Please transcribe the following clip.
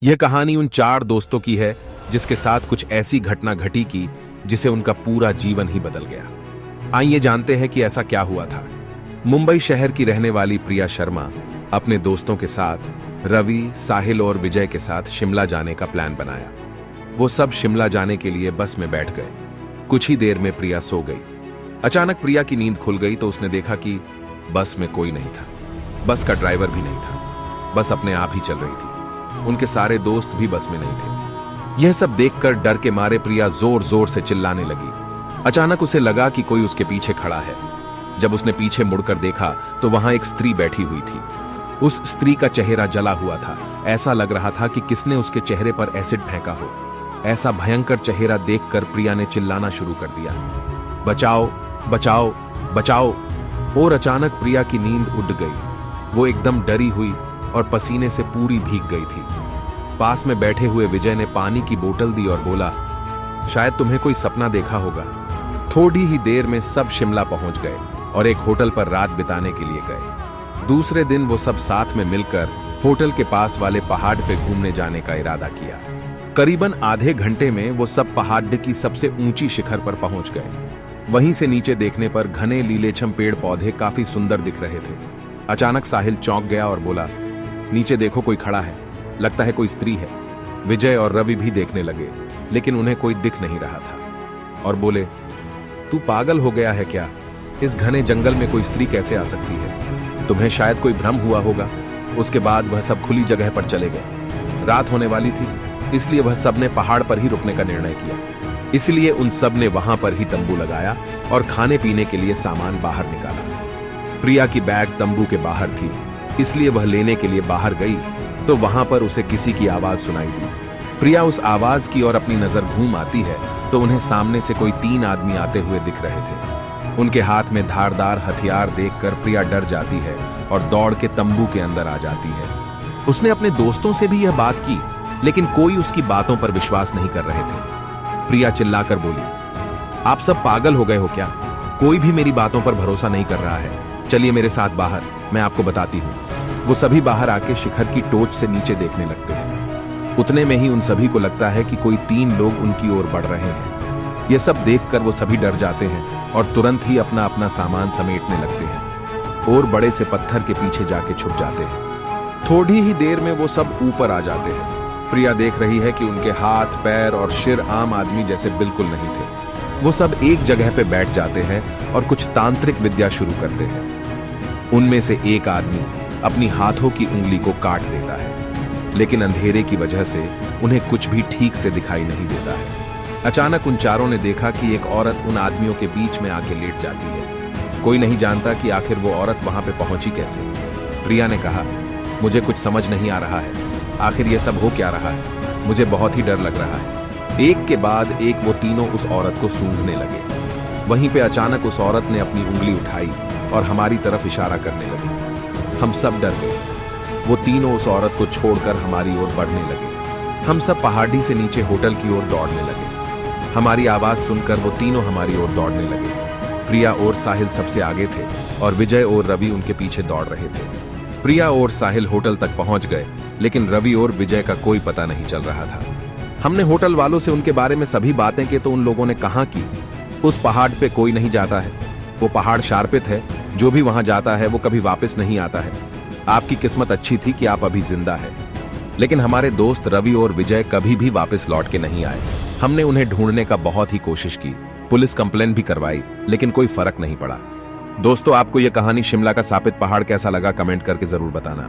यह कहानी उन चार दोस्तों की है जिसके साथ कुछ ऐसी घटना घटी की जिसे उनका पूरा जीवन ही बदल गया। आइए जानते हैं कि ऐसा क्या हुआ था। मुंबई शहर की रहने वाली प्रिया शर्मा अपने दोस्तों के साथ रवि, साहिल और विजय के साथ शिमला जाने का प्लान बनाया। वो सब शिमला जाने के लिए बस में बैठ गए। कुछ ही देर में प्रिया सो गई। अचानक प्रिया की नींद खुल गई तो उसने देखा कि बस में कोई नहीं था। बस का ड्राइवर भी नहीं था। बस अपने आप ही चल रही थी। उनके सारे दोस्त भी बस में नहीं थे। यह सब देखकर डर के मारे प्रिया जोर जोर से चिल्लाने लगी। अचानक उसे लगा कि कोई उसके पीछे खड़ा है। जब उसने पीछे मुड़कर देखा तो वहां एक स्त्री बैठी हुई थी। उस स्त्री का चेहरा जला हुआ था। ऐसा लग रहा था कि किसने उसके चेहरे पर एसिड फेंका हो। ऐसा भयंकर चेहरा देखकर प्रिया ने चिल्लाना शुरू कर दिया, बचाओ बचाओ बचाओ। और अचानक प्रिया की नींद उड़ गई। वो एकदम डरी हुई और पसीने से पूरी भीग गई थी। पास में बैठे हुए विजय ने पानी की बोतल दी और बोला, शायद तुम्हें कोई सपना देखा होगा। थोड़ी ही देर में सब शिमला पहुंच गए और एक होटल पर रात बिताने के लिए गए। दूसरे दिन वो सब साथ में मिलकर होटल के पास वाले पहाड़ पे घूमने जाने का इरादा किया। करीबन आधे घंटे में वो सब पहाड़ की सबसे ऊंची शिखर पर पहुंच गए। वहीं से नीचे देखने पर घने लीलेछम पेड़ पौधे काफी सुंदर दिख रहे थे। अचानक साहिल चौंक गया और बोला, नीचे देखो, कोई खड़ा है, लगता है कोई स्त्री है। विजय और रवि भी देखने लगे लेकिन उन्हें कोई दिख नहीं रहा था और बोले, तू पागल हो गया है क्या? इस घने जंगल में कोई स्त्री कैसे आ सकती है? तुम्हें शायद कोई भ्रम हुआ होगा। उसके बाद वह सब खुली जगह पर चले गए। रात होने वाली थी इसलिए वह सब ने पहाड़ पर ही रुकने का निर्णय किया। इसलिए उन सब ने वहां पर ही तंबू लगाया और खाने पीने के लिए सामान बाहर निकाला। प्रिया की बैग तंबू के बाहर थी इसलिए वह लेने के लिए बाहर गई तो वहां पर उसे किसी की आवाज सुनाई दी। प्रिया उस आवाज की ओर अपनी नजर घूम आती है तो उन्हें सामने से कोई 3 आदमी आते हुए दिख रहे थे। उनके हाथ में धारदार हथियार देखकर प्रिया डर जाती है और दौड़ के तंबू के अंदर आ जाती है। उसने अपने दोस्तों से भी यह बात की लेकिन कोई उसकी बातों पर विश्वास नहीं कर रहे थे। प्रिया चिल्लाकर बोली, आप सब पागल हो गए हो क्या? कोई भी मेरी बातों पर भरोसा नहीं कर रहा है। चलिए मेरे साथ बाहर, मैं आपको बताती हूँ। वो सभी बाहर आके शिखर की टोच से नीचे देखने लगते हैं। उतने में ही उन सभी को लगता है कि कोई 3 लोग उनकी ओर बढ़ रहे हैं। ये सब देखकर वो सभी डर जाते हैं और तुरंत ही अपना अपना सामान समेटने लगते हैं और बड़े से पत्थर के पीछे जाके छुप जाते हैं। थोड़ी ही देर में वो सब ऊपर आ जाते हैं। प्रिया देख रही है कि उनके हाथ, पैर और सिर आम आदमी जैसे बिल्कुल नहीं थे। वो सब एक जगह पे बैठ जाते हैं और कुछ तांत्रिक विद्या शुरू करते हैं। उनमें से एक आदमी अपनी हाथों की उंगली को काट देता है लेकिन अंधेरे की वजह से उन्हें कुछ भी ठीक से दिखाई नहीं देता है। अचानक उन चारों ने देखा कि एक औरत उन आदमियों के बीच में आके लेट जाती है। कोई नहीं जानता कि आखिर वो औरत वहां पे पहुंची कैसे। प्रिया ने कहा, मुझे कुछ समझ नहीं आ रहा है। आखिर ये सब हो क्या रहा है? मुझे बहुत ही डर लग रहा है। एक के बाद एक वो तीनों उस औरत को सूंघने लगे। वहीं पे अचानक उस औरत ने अपनी उंगली उठाई और हमारी तरफ इशारा करने लगी। हम सब डर गए। वो तीनों उस औरत को छोड़कर हमारी ओर बढ़ने लगे। हम सब पहाड़ी से नीचे होटल की ओर दौड़ने लगे। हमारी आवाज सुनकर वो तीनों हमारी ओर दौड़ने लगे। प्रिया और साहिल सबसे आगे थे और विजय और रवि उनके पीछे दौड़ रहे थे। प्रिया और साहिल होटल तक पहुंच गए लेकिन रवि और विजय का कोई पता नहीं चल रहा था। हमने होटल वालों से उनके बारे में सभी बातें की तो उन लोगों ने कहा कि उस पहाड़ पे कोई नहीं जाता है। वो पहाड़ शार्पित है, जो भी वहां जाता है वो कभी वापस नहीं आता है। आपकी किस्मत अच्छी थी कि आप अभी जिंदा है। लेकिन हमारे दोस्त रवि और विजय कभी भी वापस लौट के नहीं आए। हमने उन्हें ढूंढने का बहुत ही कोशिश की, पुलिस कंप्लेंट भी करवाई लेकिन कोई फर्क नहीं पड़ा। दोस्तों, आपको यह कहानी शिमला का शापित पहाड़ कैसा लगा कमेंट करके जरूर बताना।